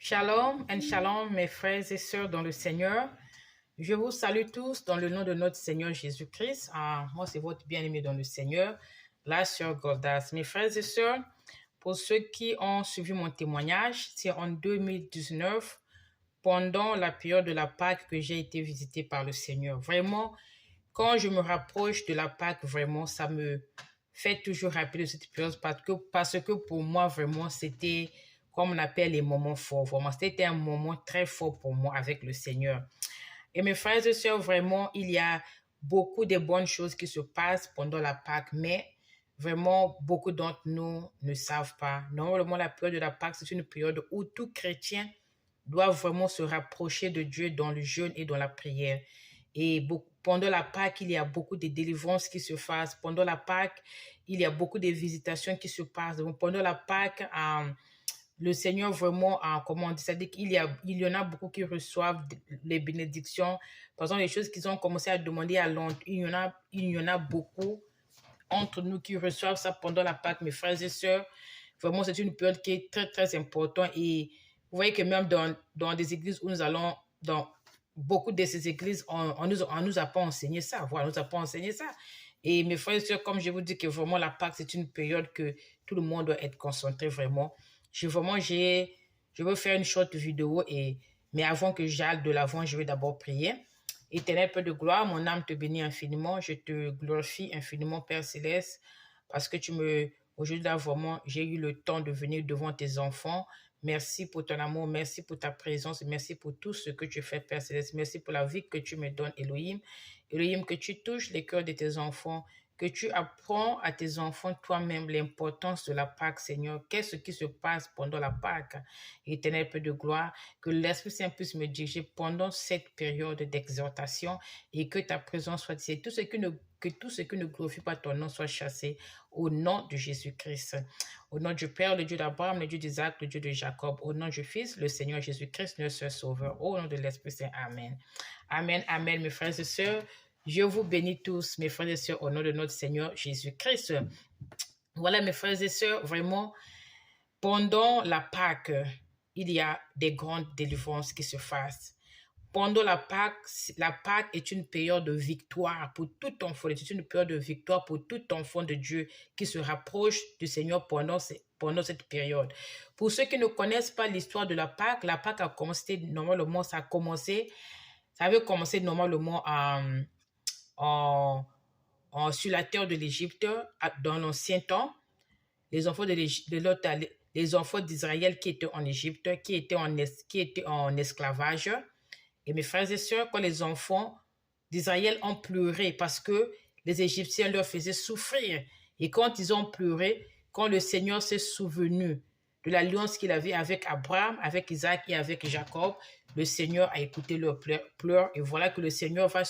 Shalom and shalom, mes frères et sœurs dans le Seigneur. Je vous salue tous dans le nom de notre Seigneur Jésus-Christ. Moi, c'est votre bien-aimé dans le Seigneur, la sœur Gordas. Mes frères et sœurs, pour ceux qui ont suivi mon témoignage, c'est en 2019, pendant la période de la Pâque, que j'ai été visité par le Seigneur. Vraiment, quand je me rapproche de la Pâque, vraiment, ça me fait toujours rappeler de cette période parce que pour moi, vraiment, c'était comme on appelle les moments forts. Vraiment, c'était un moment très fort pour moi avec le Seigneur. Et mes frères et sœurs, vraiment, il y a beaucoup de bonnes choses qui se passent pendant la Pâque, mais vraiment, beaucoup d'entre nous ne savent pas. Normalement, la période de la Pâque, c'est une période où tout chrétien doit vraiment se rapprocher de Dieu dans le jeûne et dans la prière. Et pendant la Pâque, il y a beaucoup de délivrances qui se passent. Pendant la Pâque, il y a beaucoup de visitations qui se passent. Donc, pendant la Pâque, le Seigneur vraiment, comment on dit, c'est-à-dire qu'il y en a beaucoup qui reçoivent les bénédictions. Par exemple, les choses qu'ils ont commencé à demander à Londres, il y en a beaucoup entre nous qui reçoivent ça pendant la Pâque, mes frères et sœurs. Vraiment, c'est une période qui est très, très importante. Et vous voyez que même dans des églises où nous allons, dans beaucoup de ces églises, on nous a pas enseigné ça. Voilà, on nous a pas enseigné ça. Et mes frères et sœurs, comme je vous dis que vraiment la Pâque, c'est une période que tout le monde doit être concentré vraiment. Je veux faire une short vidéo, mais avant que j'aille de l'avant, je vais d'abord prier. Éternel Père de gloire, mon âme te bénit infiniment. Je te glorifie infiniment, Père Céleste, parce que aujourd'hui là, vraiment, j'ai eu le temps de venir devant tes enfants. Merci pour ton amour, merci pour ta présence, merci pour tout ce que tu fais, Père Céleste. Merci pour la vie que tu me donnes, Elohim. Elohim, que tu touches les cœurs de tes enfants, que tu apprends à tes enfants toi-même l'importance de la Pâque, Seigneur. Qu'est-ce qui se passe pendant la Pâque? Éternel Père de gloire, que l'Esprit Saint puisse me diriger pendant cette période d'exhortation et que ta présence soit ici. Que tout ce qui ne glorifie pas ton nom soit chassé au nom de Jésus-Christ. Au nom du Père, le Dieu d'Abraham, le Dieu d'Isaac, le Dieu de Jacob. Au nom du Fils, le Seigneur Jésus-Christ, notre seul Sauveur. Au nom de l'Esprit Saint. Amen. Amen, amen, mes frères et sœurs. Je vous bénis tous, mes frères et sœurs, au nom de notre Seigneur Jésus-Christ. Voilà, mes frères et sœurs, vraiment, pendant la Pâque, il y a des grandes délivrances qui se fassent. Pendant la Pâque est une période de victoire pour tout enfant. C'est une période de victoire pour tout enfant de Dieu qui se rapproche du Seigneur pendant cette période. Pour ceux qui ne connaissent pas l'histoire de la Pâque a commencé, normalement, ça avait commencé normalement sur la terre de l'Égypte, dans l'ancien temps. Les enfants les enfants d'Israël qui étaient en Égypte, qui étaient en esclavage. Et mes frères et sœurs, quand les enfants d'Israël ont pleuré parce que les Égyptiens leur faisaient souffrir, et quand ils ont pleuré, quand le Seigneur s'est souvenu de l'alliance qu'il avait avec Abraham, avec Isaac et avec Jacob, le Seigneur a écouté leurs pleurs, et voilà que le Seigneur va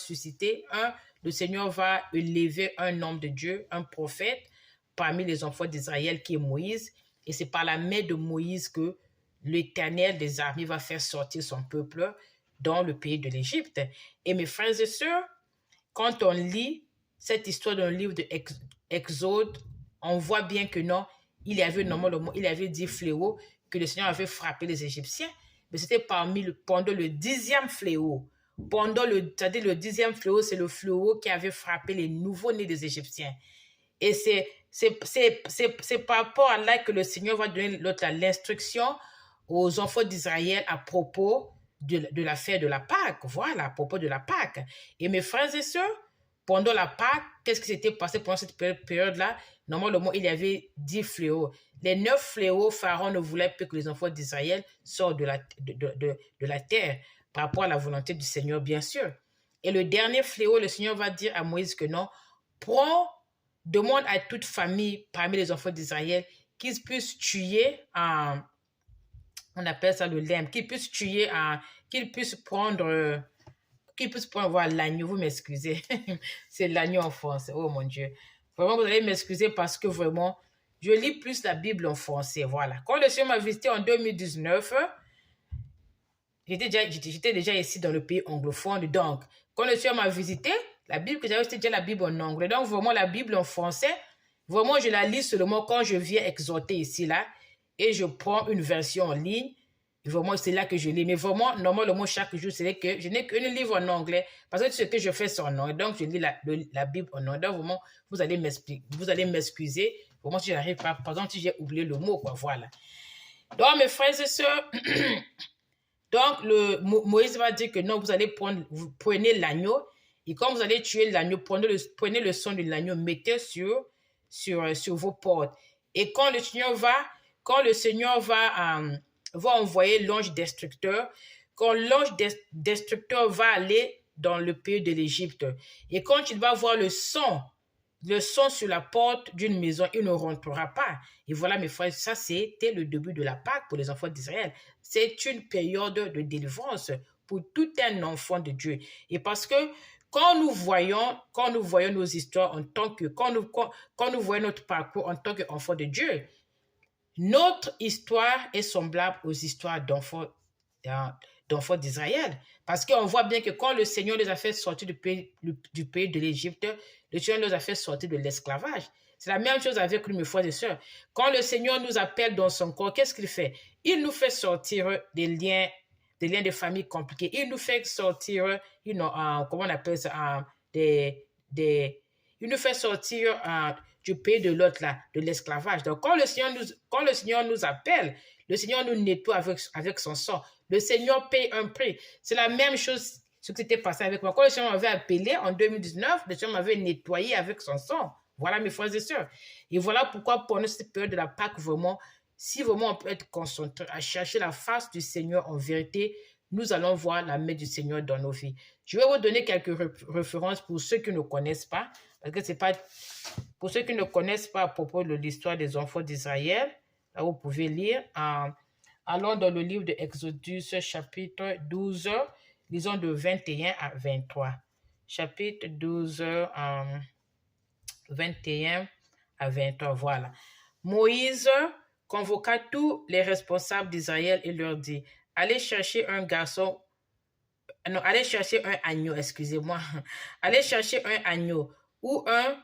le Seigneur va élever un homme de Dieu, un prophète, parmi les enfants d'Israël qui est Moïse, et c'est par la main de Moïse que l'Éternel des armées va faire sortir son peuple dans le pays de l'Égypte. Et mes frères et sœurs, quand on lit cette histoire dans le livre de Exode, on voit bien que non, il y avait 10 fléaux que le Seigneur avait frappé les Égyptiens, mais c'était pendant le 10e fléau. C'est-à-dire le 10e fléau, c'est le fléau qui avait frappé les nouveaux-nés des Égyptiens. Et c'est par rapport à là que le Seigneur va donner l'instruction aux enfants d'Israël à propos de la fête de la Pâque. Voilà, à propos de la Pâque. Et mes frères et sœurs, pendant la Pâque, qu'est-ce qui s'était passé pendant cette période-là? Normalement, il y avait 10 fléaux. Les 9 fléaux, Pharaon ne voulait pas que les enfants d'Israël sortent de la terre, par rapport à la volonté du Seigneur, bien sûr. Et le dernier fléau, le Seigneur va dire à Moïse que non, demande à toute famille parmi les enfants d'Israël qu'ils puissent tuer on appelle ça le lemme, qu'ils puissent tuer, qu'ils puissent prendre voilà, l'agneau, vous m'excusez, c'est l'agneau en français, oh mon Dieu. Vraiment, vous allez m'excuser parce que vraiment, je lis plus la Bible en français, voilà. Quand le Seigneur m'a visité en 2019, j'étais déjà ici dans le pays anglophone, donc, quand le Seigneur m'a visité, la Bible que j'avais, c'était déjà la Bible en anglais, donc vraiment la Bible en français, vraiment je la lis seulement quand je viens exhorter ici, là, et je prends une version en ligne, Vraiment, c'est là que je lis. Mais vraiment, normalement, chaque jour, c'est que je n'ai qu'un livre en anglais. Parce que ce que je fais, c'est en anglais. Donc, je lis la Bible en anglais. Donc, vraiment, vous allez m'excuser. Vraiment, si je n'arrive pas, par exemple, si j'ai oublié le mot, quoi, voilà. Donc, mes frères et sœurs, donc, Moïse va dire que non, vous prenez l'agneau. Et quand vous allez tuer l'agneau, prenez le sang de l'agneau, mettez sur vos portes. Et quand le Seigneur va envoyer l'ange destructeur, quand l'ange destructeur va aller dans le pays de l'Égypte, et quand il va voir le sang sur la porte d'une maison, il ne rentrera pas. Et voilà, mes frères, ça c'était le début de la Pâque pour les enfants d'Israël. C'est une période de délivrance pour tout un enfant de Dieu. Et parce que quand nous voyons nos histoires quand nous voyons notre parcours en tant qu'enfant de Dieu, notre histoire est semblable aux histoires d'enfants d'Israël. Parce qu'on voit bien que quand le Seigneur les a fait sortir du pays de l'Égypte, le Seigneur les a fait sortir de l'esclavage. C'est la même chose avec nous, mes frères et sœurs. Quand le Seigneur nous appelle dans son corps, qu'est-ce qu'il fait? Il nous fait sortir des liens de famille compliqués. Il nous fait sortir, comment on appelle ça, il nous fait sortir du pays de l'autre, là, de l'esclavage. Donc, quand le Seigneur nous appelle, le Seigneur nous nettoie avec son sang. Le Seigneur paye un prix. C'est la même chose ce qui s'était passé avec moi. Quand le Seigneur m'avait appelé en 2019, le Seigneur m'avait nettoyé avec son sang. Voilà, mes frères et sœurs. Et voilà pourquoi pendant cette période de la Pâque, vraiment, si vraiment on peut être concentré à chercher la face du Seigneur en vérité, nous allons voir la main du Seigneur dans nos vies. Je vais vous donner quelques références pour ceux qui ne connaissent pas, parce que c'est pas pour ceux qui ne connaissent pas à propos de l'histoire des enfants d'Israël. Là, vous pouvez lire. Allons dans le livre de Exodus, chapitre 12, lisons de 21 à 23. Chapitre 12, 21 à 23, voilà. Moïse convoqua tous les responsables d'Israël et leur dit, allez chercher un agneau, excusez-moi. Allez chercher un agneau ou un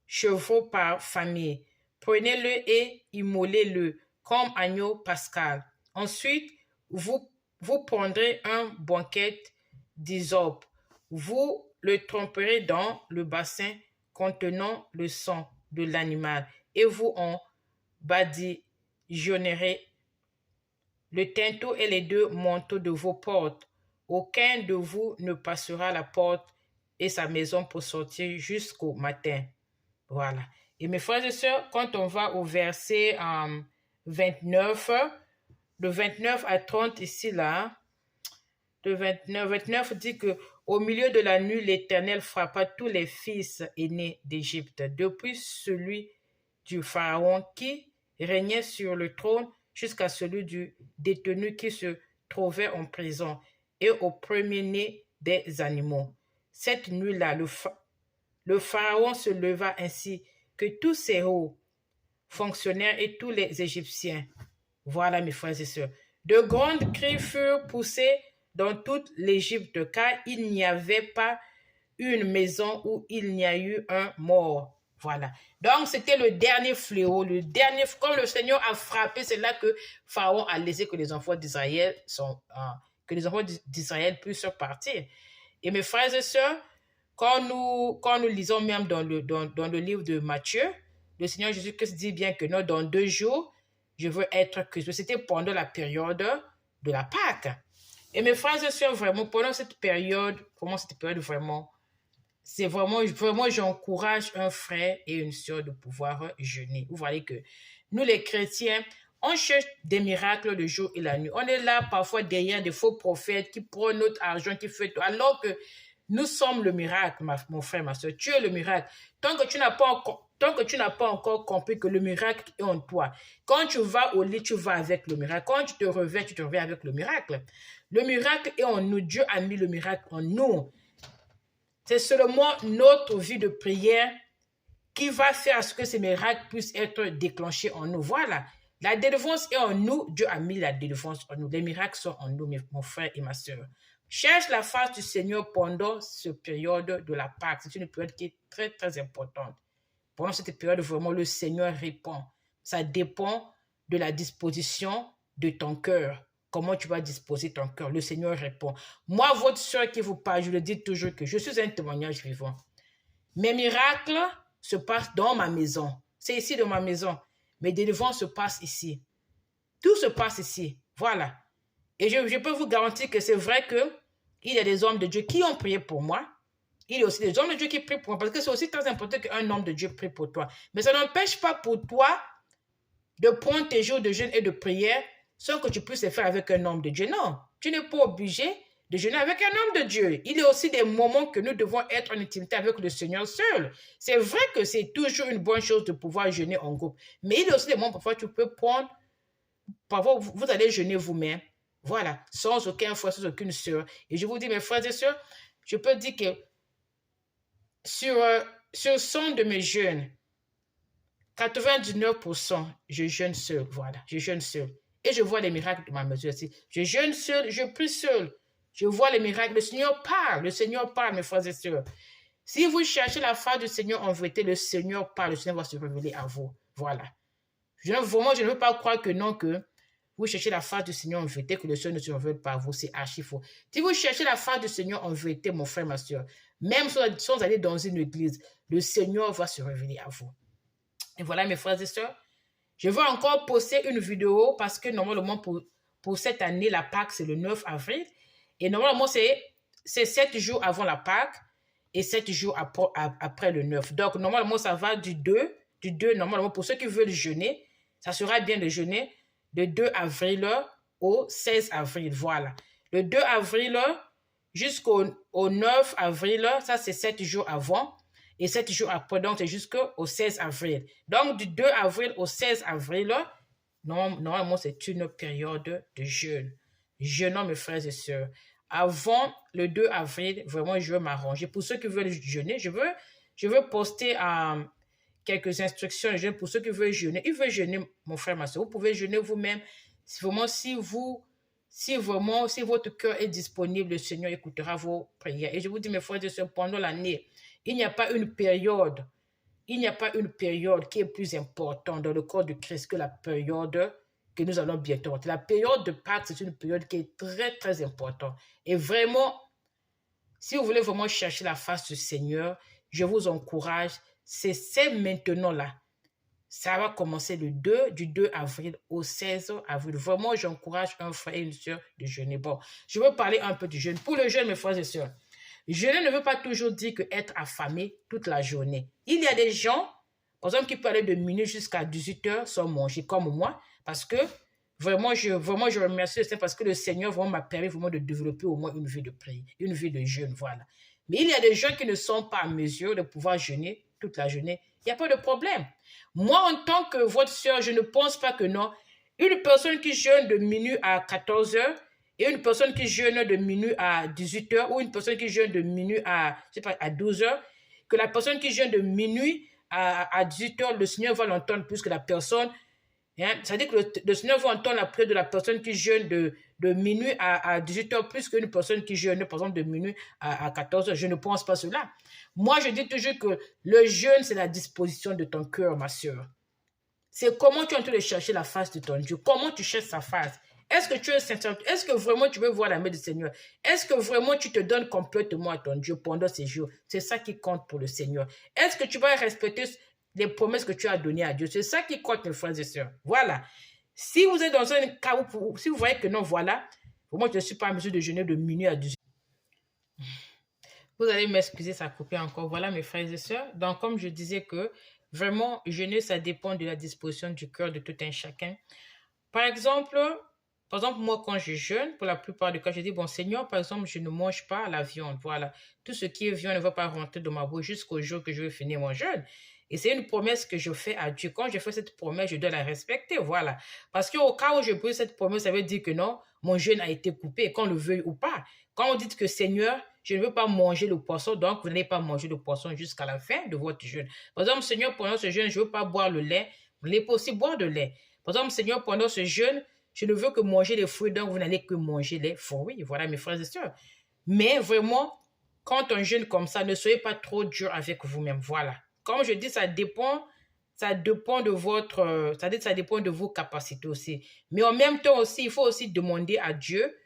chevreau par famille. Prenez-le et immolez-le comme agneau pascal. Ensuite, vous prendrez un banquet d'hysope. Vous le tremperez dans le bassin contenant le sang de l'animal et vous en badigeonnerez le tinteau et les deux manteaux de vos portes. Aucun de vous ne passera la porte et sa maison pour sortir jusqu'au matin. Voilà. Et mes frères et sœurs, quand on va au verset 29, de 29 à 30 ici, là, de 29 dit que au milieu de la nuit, l'Éternel frappa tous les fils aînés d'Égypte, depuis celui du Pharaon qui régnait sur le trône jusqu'à celui du détenu qui se trouvait en prison et au premier-né des animaux. Cette nuit-là, le Pharaon se leva ainsi que tous ses hauts fonctionnaires et tous les Égyptiens. Voilà, mes frères et sœurs. De grands cris furent poussés dans toute l'Égypte, car il n'y avait pas une maison où il n'y a eu un mort. Voilà. Donc, c'était le dernier fléau, quand le Seigneur a frappé, c'est là que Pharaon a laissé que les enfants d'Israël puissent partir. Et mes frères et sœurs, quand nous lisons même dans le livre de Matthieu, le Seigneur Jésus-Christ dit bien que non, dans 2 jours, je veux être Christ. C'était pendant la période de la Pâque. Et mes frères et sœurs, vraiment, pendant cette période, vraiment, c'est vraiment, j'encourage un frère et une sœur de pouvoir jeûner. Vous voyez que nous, les chrétiens, on cherche des miracles le jour et la nuit. On est là parfois derrière des faux prophètes qui prennent notre argent, qui fait tout. Alors que nous sommes le miracle, mon frère, ma soeur. Tu es le miracle. Tant que tu n'as pas encore compris que le miracle est en toi. Quand tu vas au lit, tu vas avec le miracle. Quand tu te réveilles avec le miracle. Le miracle est en nous. Dieu a mis le miracle en nous. C'est seulement notre vie de prière qui va faire à ce que ces miracles puissent être déclenchés en nous. Voilà. La délivrance est en nous. Dieu a mis la délivrance en nous. Les miracles sont en nous, mon frère et ma soeur. Cherche la face du Seigneur pendant cette période de la Pâque. C'est une période qui est très, très importante. Pendant cette période, vraiment, le Seigneur répond. Ça dépend de la disposition de ton cœur. Comment tu vas disposer ton cœur? Le Seigneur répond. Moi, votre soeur qui vous parle, je le dis toujours que je suis un témoignage vivant. Mes miracles se passent dans ma maison. C'est ici dans ma maison. Mes délivrances se passent ici. Tout se passe ici. Voilà. Et je peux vous garantir que c'est vrai qu'il y a des hommes de Dieu qui ont prié pour moi. Il y a aussi des hommes de Dieu qui prient pour moi. Parce que c'est aussi très important qu'un homme de Dieu prie pour toi. Mais ça n'empêche pas pour toi de prendre tes jours de jeûne et de prière sans que tu puisses le faire avec un homme de Dieu. Non, tu n'es pas obligé de jeûner avec un homme de Dieu. Il y a aussi des moments que nous devons être en intimité avec le Seigneur seul. C'est vrai que c'est toujours une bonne chose de pouvoir jeûner en groupe. Mais il y a aussi des moments parfois tu peux prendre, parfois vous allez jeûner vous-même. Voilà, sans aucun frère, sans aucune sœur. Et je vous dis, mes frères et sœurs, je peux dire que sur 100 de mes jeûnes, 99%, je jeûne seul. Voilà, je jeûne seul. Et je vois les miracles de ma mesure aussi. Je jeûne seul, je prie seul. Je vois les miracles. Le Seigneur parle, mes frères et sœurs. Si vous cherchez la face du Seigneur en vérité, le Seigneur parle, le Seigneur va se révéler à vous. Voilà. Vraiment, je ne veux pas croire que non, que vous cherchez la face du Seigneur en vérité, que le Seigneur ne se révèle pas à vous. C'est archi faux. Si vous cherchez la face du Seigneur en vérité, mon frère, ma soeur, même sans aller dans une église, le Seigneur va se révéler à vous. Et voilà, mes frères et sœurs, je vais encore poster une vidéo parce que normalement, pour cette année, la Pâque, c'est le 9 avril. Et normalement, c'est 7 jours avant la Pâque et 7 jours après le 9. Donc, normalement, ça va du 2, normalement, pour ceux qui veulent jeûner, ça sera bien de jeûner de 2 avril au 16 avril. Voilà. Le 2 avril jusqu'au 9 avril, ça, c'est 7 jours avant. Et 7 jours après, donc c'est jusqu'au 16 avril. Donc, du 2 avril au 16 avril, normalement, c'est une période de jeûne. Jeûnons, mes frères et sœurs. Avant le 2 avril, vraiment, je veux m'arranger. Pour ceux qui veulent jeûner, je veux poster quelques instructions de jeûne pour ceux qui veulent jeûner. Ils veulent jeûner, mon frère, ma soeur. Vous pouvez jeûner vous-même. Vraiment, si votre cœur est disponible, le Seigneur écoutera vos prières. Et je vous dis, mes frères et sœurs, pendant l'année, il n'y a pas une période qui est plus importante dans le corps de Christ que la période que nous allons bientôt entrer. La période de Pâques, c'est une période qui est très, très importante. Et vraiment, si vous voulez vraiment chercher la face du Seigneur, je vous encourage, c'est maintenant là. Ça va commencer du 2 avril au 16 avril. Vraiment, j'encourage un frère et une soeur de jeûner. Bon, je veux parler un peu du jeûne. Pour le jeûne, mes frères et sœurs, jeûner ne veut pas toujours dire être affamé toute la journée. Il y a des gens, par exemple, qui peuvent aller de minuit jusqu'à 18 heures sans manger, comme moi, parce que vraiment, je remercie le Seigneur parce que le Seigneur vraiment m'a permis vraiment de développer au moins une vie de prière, une vie de jeûne, voilà. Mais il y a des gens qui ne sont pas en mesure de pouvoir jeûner toute la journée. Il n'y a pas de problème. Moi, en tant que votre soeur, je ne pense pas que non. Une personne qui jeûne de minuit à 14 heures, et une personne qui jeûne de minuit à 18 heures ou une personne qui jeûne de minuit à, je sais pas, à 12 heures, que la personne qui jeûne de minuit à 18 heures, le Seigneur va l'entendre plus que la personne. Hein, c'est-à-dire que le Seigneur va entendre la prière de la personne qui jeûne de minuit à 18 heures plus qu'une personne qui jeûne, par exemple, de minuit à 14 heures. Je ne pense pas cela. Moi, je dis toujours que le jeûne, c'est la disposition de ton cœur, ma soeur. C'est comment tu es en train de chercher la face de ton Dieu. Comment tu cherches sa face. Est-ce que tu es sincère? Est-ce que vraiment tu veux voir la main du Seigneur? Est-ce que vraiment tu te donnes complètement à ton Dieu pendant ces jours? C'est ça qui compte pour le Seigneur. Est-ce que tu vas respecter les promesses que tu as données à Dieu? C'est ça qui compte, mes frères et sœurs. Voilà. Si vous êtes dans un cas où, si vous voyez que non, voilà, moi je ne suis pas en mesure de jeûner de minuit à 18. Vous allez m'excuser, ça a coupé encore. Voilà, mes frères et sœurs. Donc, comme je disais que vraiment, jeûner, ça dépend de la disposition du cœur de tout un chacun. Par exemple, moi, quand je jeûne, pour la plupart des cas, je dis, bon, Seigneur, par exemple, je ne mange pas la viande. Voilà. Tout ce qui est viande ne va pas rentrer dans ma bouche jusqu'au jour que je vais finir mon jeûne. Et c'est une promesse que je fais à Dieu. Quand je fais cette promesse, je dois la respecter. Voilà. Parce qu'au cas où je brise cette promesse, ça veut dire que non, mon jeûne a été coupé, qu'on le veuille ou pas. Quand on dit que Seigneur, je ne veux pas manger le poisson, donc vous n'allez pas manger le poisson jusqu'à la fin de votre jeûne. Par exemple, Seigneur, pendant ce jeûne, je ne veux pas boire le lait. Vous n'allez pas aussi boire de lait. Par exemple, Seigneur, pendant ce jeûne, je ne veux que manger les fruits, donc vous n'allez que manger les fruits. Voilà, mes frères et sœurs. Mais vraiment, quand on jeûne comme ça, ne soyez pas trop dur avec vous-même. Voilà. Comme je dis, ça dépend ça dépend de votre, ça dépend de vos capacités aussi. Mais en même temps aussi, il faut aussi demander à Dieu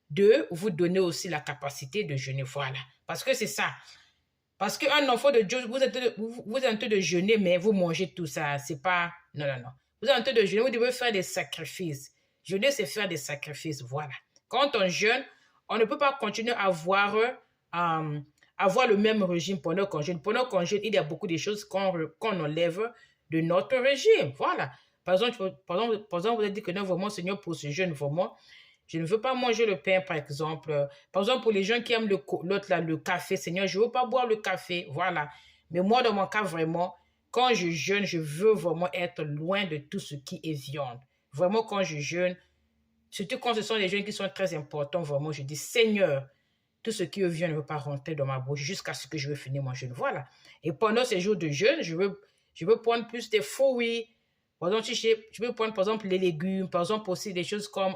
de vous donner aussi la capacité de jeûner. Voilà. Parce que c'est ça. Parce qu'un enfant de Dieu, vous êtes en train de jeûner, mais vous mangez tout ça. C'est pas... Non, non, non. Vous êtes en train de jeûner, vous devez faire des sacrifices. Jeûner, c'est faire des sacrifices. Voilà. Quand on jeûne, on ne peut pas continuer à avoir le même régime pendant qu'on jeûne. Pendant qu'on jeûne, il y a beaucoup de choses qu'on enlève de notre régime. Voilà. Par exemple, vous avez dit que non, vraiment, Seigneur, pour ce jeûne, vraiment, je ne veux pas manger le pain, par exemple. Par exemple, pour les gens qui aiment l'autre, là, le café, Seigneur, je ne veux pas boire le café. Voilà. Mais moi, dans mon cas, vraiment, quand je jeûne, je veux vraiment être loin de tout ce qui est viande. Vraiment, quand je jeûne, surtout quand ce sont des jeûnes qui sont très importants, vraiment, je dis, Seigneur, tout ce qui est viande ne veut pas rentrer dans ma bouche jusqu'à ce que je veux finir mon jeûne. Voilà. Et pendant ces jours de jeûne, je veux prendre plus des fruits. Par exemple, je veux prendre, par exemple, les légumes. Par exemple, aussi des choses comme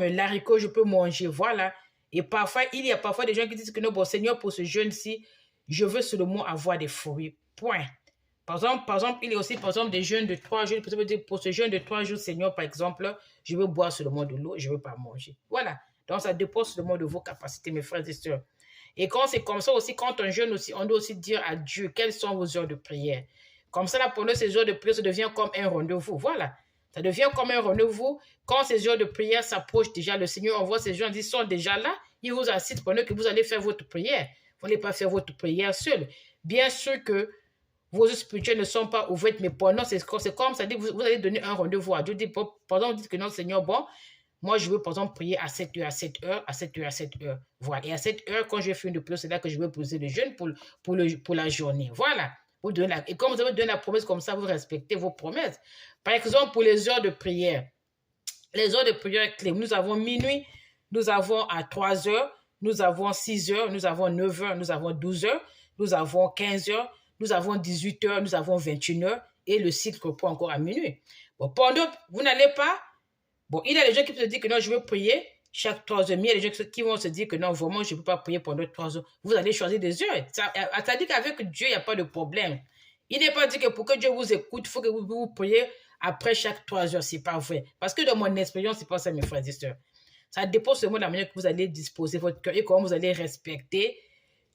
l'haricot, je peux manger, voilà. Et parfois, il y a parfois des gens qui disent que non, bon Seigneur, pour ce jeûne-ci, je veux seulement avoir des fruits. Point. Par exemple, il y a aussi, par exemple, des jeûnes de 3 jours. Pour ce jeûne de 3 jours, Seigneur, par exemple, je veux boire seulement de l'eau, je ne veux pas manger. Voilà. Donc, ça dépend seulement de vos capacités, mes frères et sœurs. Et quand c'est comme ça aussi, quand on jeûne aussi, on doit aussi dire à Dieu quelles sont vos heures de prière. Comme ça, là, pour nous, ces heures de prière, ça devient comme un rendez-vous. Voilà. Ça devient comme un rendez-vous. Quand ces heures de prière s'approchent déjà, le Seigneur envoie ces gens, ils sont déjà là. Il vous assiste pendant que vous allez faire votre prière. Vous n'allez pas faire votre prière seul. Bien sûr que vos yeux spirituels ne sont pas ouverts, mais pendant, c'est comme ça dit, vous allez donner un rendez-vous à Dieu. Par exemple, vous dites que non, Seigneur, bon, moi, je veux, par exemple, prier à 7 heures, à 7 heures, à 7 heures, à 7 heures. Voilà. Et à 7 heures, quand je fais une prière, c'est là que je vais poser le jeûne pour la journée. Voilà. Et comme vous avez donné la promesse comme ça, vous respectez vos promesses. Par exemple, pour les heures de prière, les heures de prière clés, nous avons minuit, nous avons à 3 heures, nous avons 6 heures, nous avons 9 heures, nous avons 12 heures, nous avons 15 heures, nous avons 18 heures, nous avons 21 heures, et le cycle reprend encore à minuit. Bon, pendant, vous n'allez pas, bon, il y a des gens qui se disent que non, je veux prier chaque 3 heures, mais il y a des gens qui vont se dire que non, vraiment, je ne peux pas prier pendant 3 heures. Vous allez choisir des heures. Ça dit qu'avec Dieu, il n'y a pas de problème. Il n'est pas dit que pour que Dieu vous écoute, il faut que vous priez après chaque 3 heures. Ce n'est pas vrai. Parce que dans mon expérience, ce n'est pas ça, mes frères et sœurs. Ça dépend seulement de la manière que vous allez disposer votre cœur et comment vous allez respecter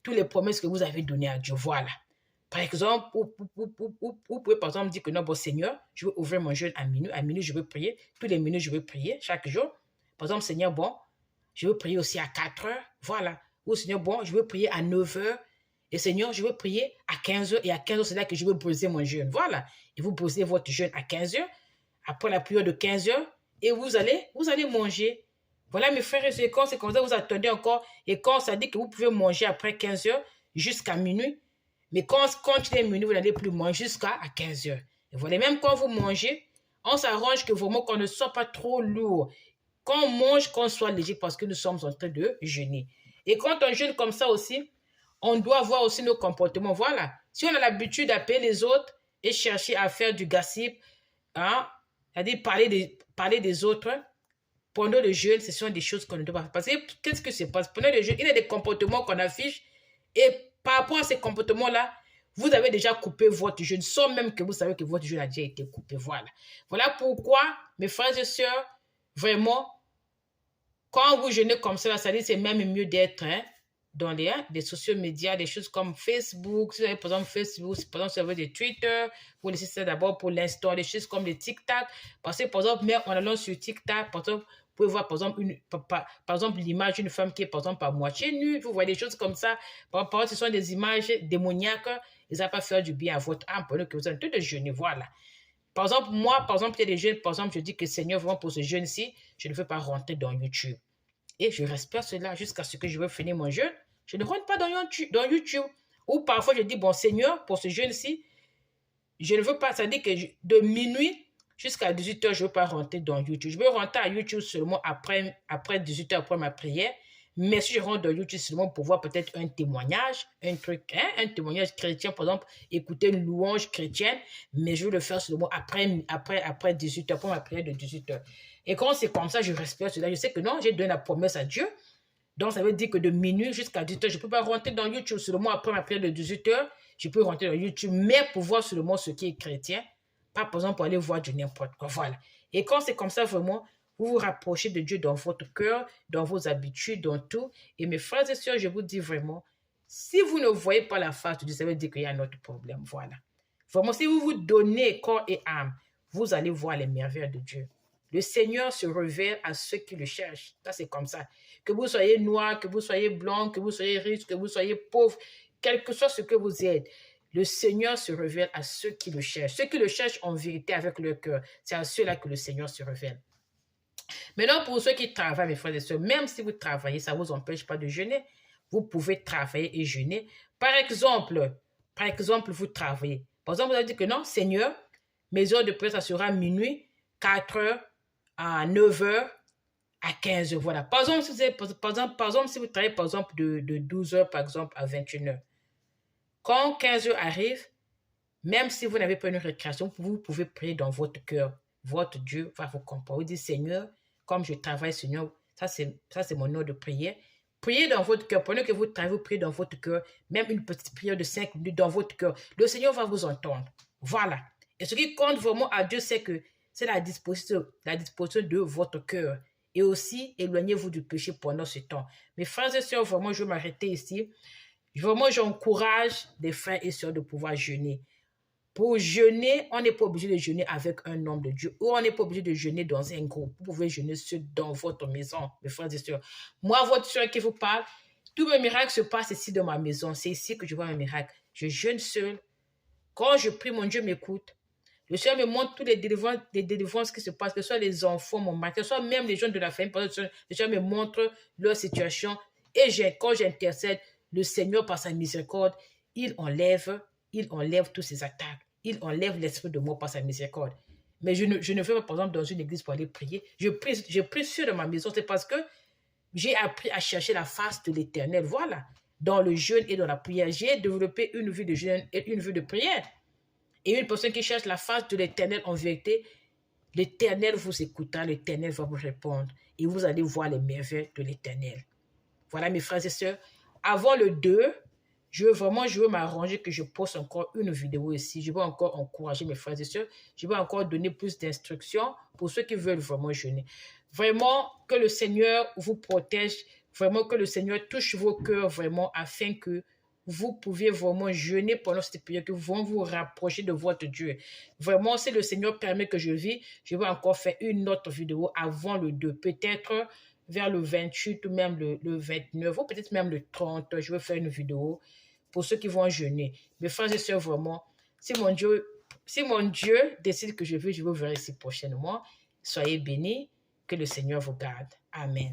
toutes les promesses que vous avez données à Dieu. Voilà. Par exemple, vous pouvez par exemple dire que non, bon Seigneur, je veux ouvrir mon jeûne à minuit. À minuit, je veux prier. Tous les minutes, je veux prier chaque jour. Par exemple, Seigneur, bon, je veux prier aussi à 4 heures. Voilà. Ou Seigneur, bon, je veux prier à 9 heures. Et Seigneur, je veux prier à 15 heures. Et à 15 heures, c'est là que je veux briser mon jeûne. Voilà. Et vous brisez votre jeûne à 15 heures. Après la prière de 15 heures. Et vous allez manger. Voilà, mes frères et sœurs, quand c'est comme ça, vous attendez encore. Et quand ça dit que vous pouvez manger après 15 heures jusqu'à minuit. Mais quand il est minuit, vous n'allez plus manger jusqu'à 15 heures. Et voilà, même quand vous mangez, on s'arrange que vraiment qu'on ne soit pas trop lourd. Qu'on mange, qu'on soit léger parce que nous sommes en train de jeûner. Et quand on jeûne comme ça aussi, on doit voir aussi nos comportements. Voilà. Si on a l'habitude d'appeler les autres et chercher à faire du gossip, hein, c'est-à-dire parler des autres, pendant le jeûne, ce sont des choses qu'on ne doit pas faire. Parce que qu'est-ce que c'est? Pendant le jeûne, il y a des comportements qu'on affiche et par rapport à ces comportements-là, vous avez déjà coupé votre jeûne sans même que vous savez que votre jeûne a déjà été coupé. Voilà. Voilà pourquoi, mes frères et sœurs, vraiment, quand vous jeûnez comme ça, ça dit c'est même mieux d'être dans des sociaux médias, des choses comme Facebook. Si vous avez par exemple Facebook, par exemple, si vous avez des Twitter, vous laissez ça d'abord pour l'instant, des choses comme les TikTok. Parce que par exemple, même en allant sur TikTok, par exemple, vous pouvez voir par exemple l'image d'une femme qui est par exemple à moitié nue. Vous voyez des choses comme ça. Par exemple, ce sont des images démoniaques. Ils ne vont pas faire du bien à votre âme pendant que vous êtes en train de jeûner. Voilà. Par exemple, moi, par exemple, il y a des jeunes, par exemple, je dis que Seigneur, vraiment pour ce jeûne-ci, je ne veux pas rentrer dans YouTube. Et je respecte cela jusqu'à ce que je veux finir mon jeûne. Je ne rentre pas dans YouTube. Ou parfois, je dis, bon Seigneur, pour ce jeûne-ci, je ne veux pas, ça dit que de minuit jusqu'à 18 heures, je ne veux pas rentrer dans YouTube. Je veux rentrer à YouTube seulement après 18 heures, après ma prière. Mais si je rentre dans YouTube seulement pour voir peut-être un témoignage, un témoignage chrétien, par exemple, écouter une louange chrétienne, mais je veux le faire seulement après 18 heures, après ma prière de 18 heures. Et quand c'est comme ça, je respecte cela. Je sais que non, j'ai donné la promesse à Dieu Donc, ça veut dire que de minuit jusqu'à 18h, je ne peux pas rentrer dans YouTube seulement après ma prière de 18h. Je peux rentrer dans YouTube, mais pour voir seulement ce qui est chrétien. Pas, par exemple, pour aller voir du n'importe quoi. Voilà. Et quand c'est comme ça, vraiment, vous vous rapprochez de Dieu dans votre cœur, dans vos habitudes, dans tout. Et mes frères et sœurs, je vous dis vraiment, si vous ne voyez pas la face de Dieu, ça veut dire qu'il y a un autre problème. Voilà. Vraiment, si vous vous donnez corps et âme, vous allez voir les merveilles de Dieu. Le Seigneur se révèle à ceux qui le cherchent. Ça, c'est comme ça. Que vous soyez noir, que vous soyez blanc, que vous soyez riche, que vous soyez pauvre, quel que soit ce que vous êtes, le Seigneur se révèle à ceux qui le cherchent. Ceux qui le cherchent en vérité avec leur cœur, c'est à ceux-là que le Seigneur se révèle. Maintenant, pour ceux qui travaillent, mes frères et sœurs, même si vous travaillez, ça ne vous empêche pas de jeûner. Vous pouvez travailler et jeûner. Par exemple, vous travaillez. Par exemple, vous avez dit que non, Seigneur, mes heures de prière, ça sera minuit, 4 heures, à 9 heures, à 15 heures. Voilà. Par exemple, si vous travaillez par exemple de 12 heures par exemple à 21 heures. Quand 15 heures arrive, même si vous n'avez pas une récréation, vous pouvez prier dans votre cœur. Votre Dieu va vous comprendre. Vous dites, Seigneur, comme je travaille, Seigneur, ça c'est mon heure de prière. Priez dans votre cœur. Pendant que vous travaillez, vous priez dans votre cœur. Même une petite prière de 5 minutes dans votre cœur. Le Seigneur va vous entendre. Voilà. Et ce qui compte vraiment à Dieu, c'est que c'est la disposition de votre cœur. Et aussi, éloignez-vous du péché pendant ce temps. Mes frères et sœurs, vraiment, je vais m'arrêter ici. Vraiment, j'encourage les frères et sœurs de pouvoir jeûner. Pour jeûner, on n'est pas obligé de jeûner avec un homme de Dieu ou on n'est pas obligé de jeûner dans un groupe. Vous pouvez jeûner seul dans votre maison, mes frères et sœurs. Moi, votre sœur qui vous parle, tous mes miracles se passent ici dans ma maison. C'est ici que je vois mes miracles. Je jeûne seul. Quand je prie, mon Dieu m'écoute. Le Seigneur me montre toutes les délivrances qui se passent, que ce soit les enfants, mon mari, que ce soit même les gens de la famille. Le Seigneur me montre leur situation. Et quand j'intercède, le Seigneur, par sa miséricorde, il enlève toutes ces attaques. Il enlève l'esprit de mort par sa miséricorde. Mais je ne vais pas, par exemple, dans une église pour aller prier. Je prie seul dans ma maison. C'est parce que j'ai appris à chercher la face de l'Éternel. Voilà. Dans le jeûne et dans la prière. J'ai développé une vie de jeûne et une vie de prière. Et une personne qui cherche la face de l'Éternel en vérité, l'Éternel vous écoutera, l'Éternel va vous répondre. Et vous allez voir les merveilles de l'Éternel. Voilà, mes frères et sœurs. Avant le 2, je veux m'arranger que je poste encore une vidéo ici. Je veux encore encourager mes frères et sœurs. Je veux encore donner plus d'instructions pour ceux qui veulent vraiment jeûner. Vraiment, que le Seigneur vous protège. Vraiment, que le Seigneur touche vos cœurs vraiment afin que vous pouviez vraiment jeûner pendant cette période, que vous vous rapprocher de votre Dieu. Vraiment, si le Seigneur permet que je vis, je vais encore faire une autre vidéo avant le 2. Peut-être vers le 28 ou même le 29 ou peut-être même le 30, je vais faire une vidéo pour ceux qui vont jeûner. Mes frères et sœurs, vraiment, si mon Dieu décide que je veux, je vous verrai ici prochainement. Soyez bénis, que le Seigneur vous garde. Amen.